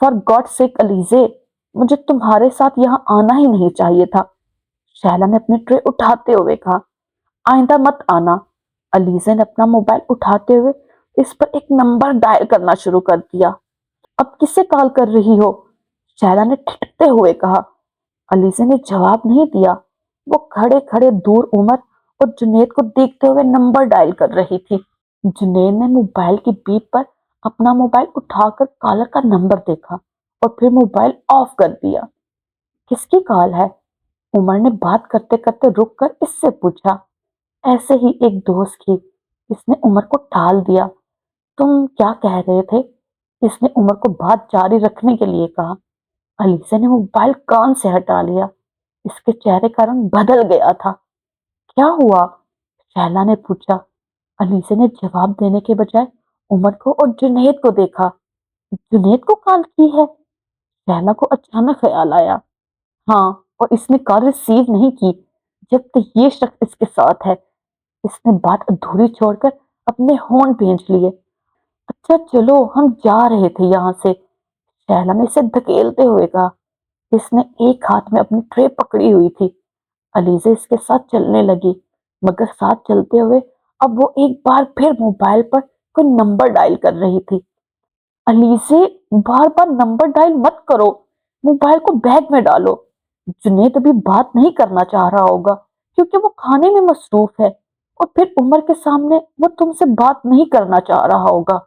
For God سیک علیزے، مجھے تمہارے ساتھ یہاں آنا ہی نہیں چاہیے تھا۔ شہلا نے اپنی ٹرے اٹھاتے ہوئے کہا، آئندہ مت آنا۔ علیزے نے اپنا موبائل اٹھاتے ہوئے اس پر ایک نمبر ڈائل کرنا شروع کر دیا۔ اب کس سے کال کر رہی ہو؟ شہلا نے ٹھٹکتے ہوئے کہا۔ علیزے نے جواب نہیں دیا، وہ کھڑے کھڑے دور عمر اور جنید کو دیکھتے ہوئے نمبر ڈائل کر رہی تھی۔ جنید نے موبائل کی بیپ پر اپنا موبائل اٹھا کر کالر کا نمبر دیکھا اور پھر موبائل آف کر دیا۔ کس کی کال ہے؟ عمر نے بات کرتے کرتے رک کر اس سے پوچھا۔ ایسے ہی ایک دوست کی، اس نے عمر کو ٹال دیا۔ تم کیا کہہ رہے تھے؟ اس نے عمر کو بات جاری رکھنے کے لیے کہا۔ علیزہ نے موبائل کان سے ہٹا لیا، اس کے چہرے کا رنگ بدل گیا تھا۔ کیا ہوا؟ شہلا نے پوچھا۔ علیزہ نے جواب دینے کے بجائے عمر کو اور جنید کو دیکھا۔ جنید کو کال کی ہے؟ شہلا کو اچانک خیال آیا۔ ہاں، اور اس نے کال ریسیو نہیں کی جب تک یہ شخص اس کے ساتھ ہے۔ اس نے بات ادھوری چھوڑ کر اپنے ہونٹ بھینج لیے۔ اچھا چلو، ہم جا رہے تھے یہاں سے، شہلا نے اسے دھکیلتے ہوئے کہا۔ اس نے ایک ہاتھ میں اپنی ٹرے پکڑی ہوئی تھی۔ علیزہ اس کے ساتھ چلنے لگی، مگر ساتھ چلتے ہوئے اب وہ ایک بار پھر موبائل پر کوئی نمبر ڈائل کر رہی تھی۔ علیزہ، بار بار نمبر ڈائل مت کرو، موبائل کو بیگ میں ڈالو۔ جنید ابھی بات نہیں کرنا چاہ رہا ہوگا کیونکہ وہ کھانے میں مصروف ہے، اور پھر عمر کے سامنے وہ تم سے بات نہیں کرنا چاہ رہا ہوگا۔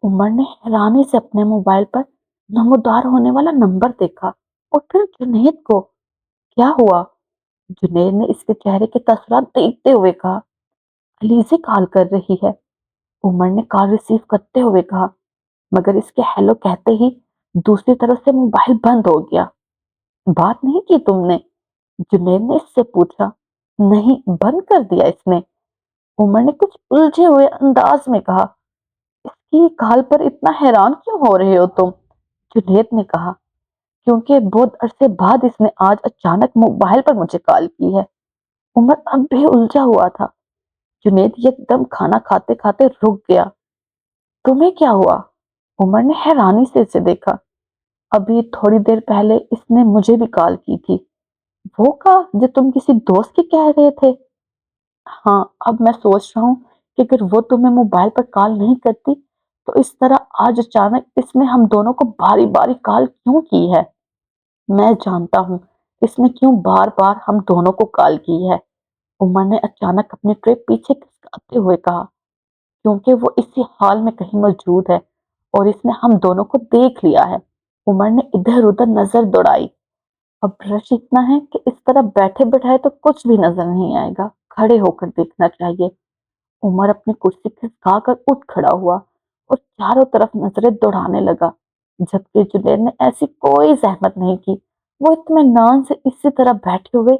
عمر نے حیرانی سے اپنے موبائل پر نمودار ہونے والا نمبر دیکھا اور پھر جنید کو۔ کیا ہوا؟ جنید نے اس کے چہرے کے تاثرات دیکھتے ہوئے کہا۔ علیزہ کال کر رہی ہے، عمر نے کال ریسیو کرتے ہوئے کہا، مگر اس کے ہیلو کہتے ہی دوسری طرف سے موبائل بند ہو گیا۔ بات نہیں کی تم نے؟ جنید نے اس سے پوچھا۔ نہیں، بند کر دیا اس نے، عمر نے کچھ الجھے ہوئے انداز میں کہا۔ اس کی کال پر اتنا حیران کیوں ہو رہے ہو تم؟ جنید نے کہا۔ کیونکہ بہت عرصے بعد اس نے آج اچانک موبائل پر مجھے کال کی ہے۔ عمر اب بھی الجھا ہوا تھا۔ جنید ایک دم کھانا کھاتے کھاتے رک گیا۔ تمہیں کیا ہوا؟ عمر نے حیرانی سے اسے دیکھا۔ ابھی تھوڑی دیر پہلے اس نے مجھے بھی کال کی تھی۔ وہ کہا جو تم کسی دوست کی کہہ رہے تھے؟ ہاں، اب میں سوچ رہا ہوں کہ اگر وہ تمہیں موبائل پر کال نہیں کرتی تو اس طرح آج اچانک اس نے ہم دونوں کو باری باری کال کیوں کی ہے؟ میں جانتا ہوں اس نے کیوں بار بار ہم دونوں کو کال کی ہے، عمر نے اچانک اپنی ٹرے پیچھے کھسکاتے ہوئے کہا۔ کیونکہ وہ اسی حال میں کہیں موجود ہے اور اس نے ہم دونوں کو دیکھ لیا ہے۔ عمر نے ادھر ادھر نظر دوڑائی۔ اب رش اتنا ہے کہ اس طرح بیٹھے بٹھائے تو کچھ بھی نظر نہیں آئے گا، کھڑے ہو کر دیکھنا چاہیے۔ عمر اپنی کرسی کھسکا کر اٹھ کھڑا ہوا اور چاروں طرف نظریں دوڑانے لگا، جبکہ جنید نے ایسی کوئی زحمت نہیں کی۔ وہ اطمینان سے اسی طرح بیٹھے ہوئے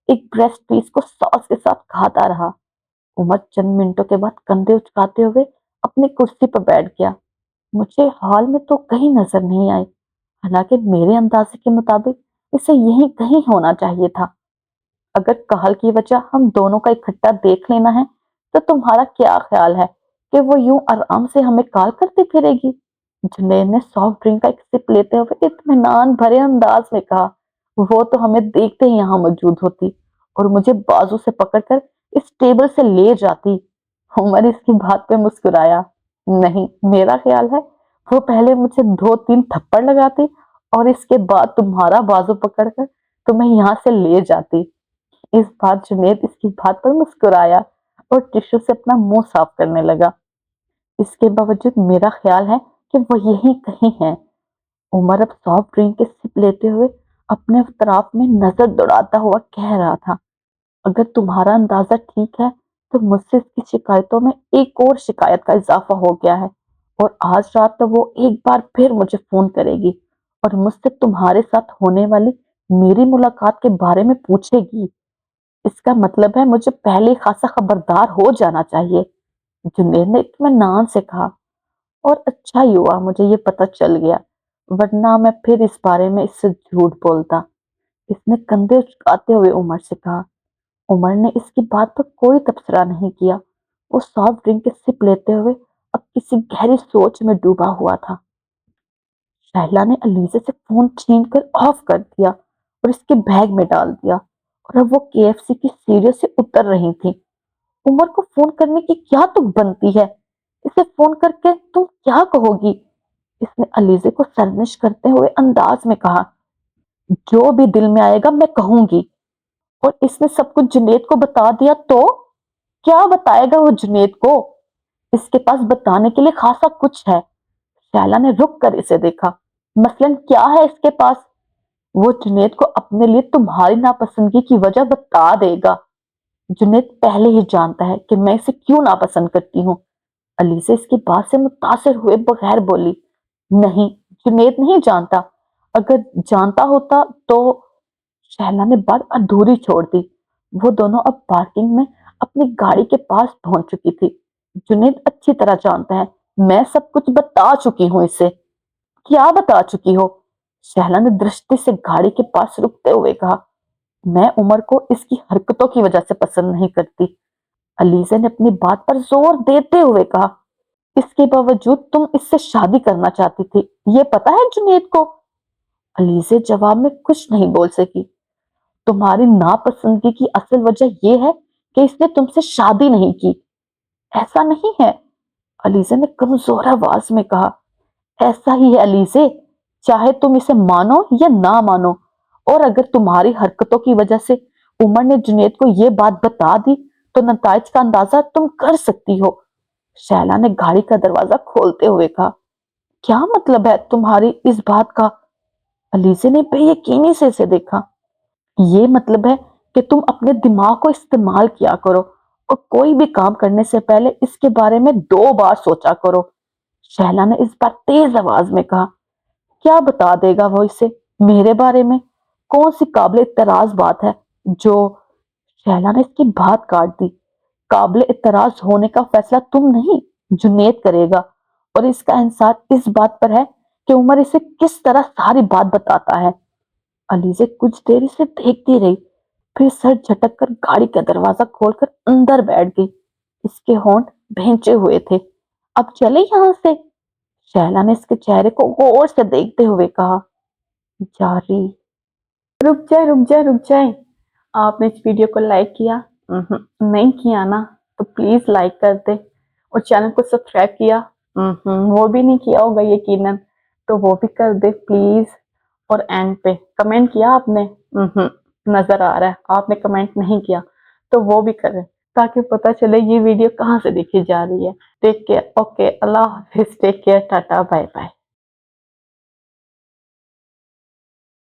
ایک بریسٹ پیس کو ساس کے ساتھ کھاتا رہا۔ عمر چند منٹوں کے بعد کندھے اچکاتے ہوئے اپنی کرسی پر بیٹھ گیا۔ مجھے حال میں تو کہیں نظر نہیں آئی، حالانکہ میرے اندازے کے مطابق اسے یہیں کہیں ہونا چاہیے تھا۔ اگر کال کی وجہ ہم دونوں کا اکٹھا دیکھ لینا ہے تو تمہارا کیا خیال ہے کہ وہ یوں آرام سے ہمیں کال کرتی پھرے گی؟ جنید نے سافٹ ڈرنک کا ایک سپ لیتے ہوئے اطمینان بھرے انداز میں کہا۔ وہ تو ہمیں دیکھتے ہی یہاں موجود ہوتی اور مجھے بازو سے پکڑ کر اس ٹیبل سے لے جاتی۔ عمر اس کی بات پہ مسکرایا۔ نہیں، میرا خیال ہے وہ پہلے مجھے 2 3 تھپڑ لگاتی اور اس کے بعد تمہارا بازو پکڑ کر تمہیں یہاں سے لے جاتی۔ اس بار جنید اس کی بات پر مسکرایا اور ٹشو سے اپنا منہ صاف کرنے لگا۔ اس کے باوجود میرا خیال ہے کہ وہ یہیں کہیں ہے، عمر اب سافٹ ڈرنک کے سپ لیتے ہوئے اپنے اطراف میں نظر دوڑاتا ہوا کہہ رہا تھا۔ اگر تمہارا اندازہ ٹھیک ہے تو مجھ سے اس کی شکایتوں میں ایک اور شکایت کا اضافہ ہو گیا ہے، اور آج رات تو وہ ایک بار پھر مجھے فون کرے گی اور مجھ سے تمہارے ساتھ ہونے والی میری ملاقات کے بارے میں پوچھے گی۔ اس کا مطلب ہے مجھے پہلے خاصا خبردار ہو جانا چاہیے، جنید نے اطمینان سے کہا۔ اور اچھا ہی ہوا مجھے یہ پتہ چل گیا، ورنہ میں پھر اس بارے میں اس سے جھوٹ بولتا، اس نے کندھے اچکاتے ہوئے عمر سے کہا۔ عمر نے اس کی بات پر کوئی تبصرہ نہیں کیا، وہ سافٹ ڈرنک کے سپ لیتے ہوئے اب کسی گہری سوچ میں ڈوبا ہوا تھا۔ شہلا نے علیزے سے فون چھین کر آف کر دیا اور اس کے بیگ میں ڈال دیا، اور اب وہ KFC کی سیڑھیوں سے اتر رہی تھی۔ عمر کو فون کرنے کی کیا تک بنتی ہے؟ اسے فون کر کے تم کیا کہو گی؟ اس نے علیزے کو سرزنش کرتے ہوئے انداز میں کہا۔ جو بھی دل میں آئے گا میں کہوں گی۔ اور اس نے سب کچھ جنید کو بتا دیا تو کیا بتائے گا وہ جنید کو؟ اس کے پاس بتانے کے لیے خاصا کچھ ہے۔ شہلا نے رک کر اسے دیکھا۔ مثلاً کیا ہے اس کے پاس؟ وہ جنید کو اپنے لیے تمہاری ناپسندگی کی وجہ بتا دے گا۔ جنید پہلے ہی جانتا ہے کہ میں اسے کیوں ناپسند کرتی ہوں۔ علیزہ اس کی بات سے متاثر ہوئے بغیر بولی، نہیں، جنید نہیں جانتا۔ اگر جانتا ہوتا تو… شہلا نے بات ادھوری چھوڑ دی۔ وہ دونوں اب پارکنگ میں اپنی گاڑی کے پاس پہنچ چکی تھی۔ جنید اچھی طرح جانتا ہے میں سب کچھ بتا چکی ہوں اسے۔ کیا بتا چکی ہو؟ شہلا نے درستی سے گاڑی کے پاس رکتے ہوئے کہا۔ میں عمر کو اس کی حرکتوں کی وجہ سے پسند نہیں کرتی۔ علیزہ نے اپنی بات پر زور دیتے ہوئے کہا۔ اس کے باوجود تم اس سے شادی کرنا چاہتی تھی، یہ پتا ہے جنید کو؟ علیزہ جواب میں کچھ نہیں بول سکی۔ تمہاری ناپسندگی کی اصل وجہ یہ ہے کہ اس نے تم سے شادی نہیں کی۔ ایسا نہیں ہے، علیزہ نے کمزور آواز میں کہا۔ ایسا ہی ہے علیزہ، چاہے تم اسے مانو یا نہ مانو، اور اگر تمہاری حرکتوں کی وجہ سے عمر نے جنید کو یہ بات بتا دی تو نتائج کا اندازہ تم کر سکتی ہو۔ شہلا نے گاڑی کا دروازہ کھولتے ہوئے کہا۔ کیا مطلب ہے تمہاری اس بات کا؟ علیزہ نے بے یقینی سے اسے دیکھا۔ یہ مطلب ہے کہ تم اپنے دماغ کو استعمال کیا کرو اور کوئی بھی کام کرنے سے پہلے اس کے بارے میں 2 بار سوچا کرو۔ شہلا نے اس بار تیز آواز میں کہا۔ کیا بتا دے گا وہ اسے میرے بارے میں؟ کون سی قابل اعتراض بات ہے جو… شہلا نے اس کی بات کاٹ دی۔ قابل اعتراض ہونے کا فیصلہ تم نہیں، جنید کرے گا، اور اس کا انحصار اس بات پر ہے کہ عمر اسے کس طرح ساری بات بتاتا ہے۔ علیزہ کچھ دیر اسے دیکھتی رہی، پھر سر جھٹک کر گاڑی کا دروازہ کھول کر اندر بیٹھ گئی۔ اس کے ہونٹ بھینچے ہوئے تھے۔ اب چلے یہاں سے؟ شہلا نے اس کے چہرے کو غور سے دیکھتے ہوئے کہا۔ جاری۔ رک جائے۔ آپ نے اس ویڈیو کو لائک کیا؟ نہیں کیا نا؟ تو پلیز لائک کر دے، اور چینل کو سبسکرائب کیا؟ وہ بھی نہیں کیا ہوگا یقیناً، تو وہ بھی کر دے پلیز۔ اور اینڈ پہ کمنٹ کیا آپ نے؟ نظر آ رہا ہے آپ نے کمنٹ نہیں کیا، تو وہ بھی کریں تاکہ پتہ چلے یہ ویڈیو کہاں سے دیکھی جا رہی ہے۔ ٹیک کیئر، اوکے، اللہ حافظ، take care, ta ta, bye bye.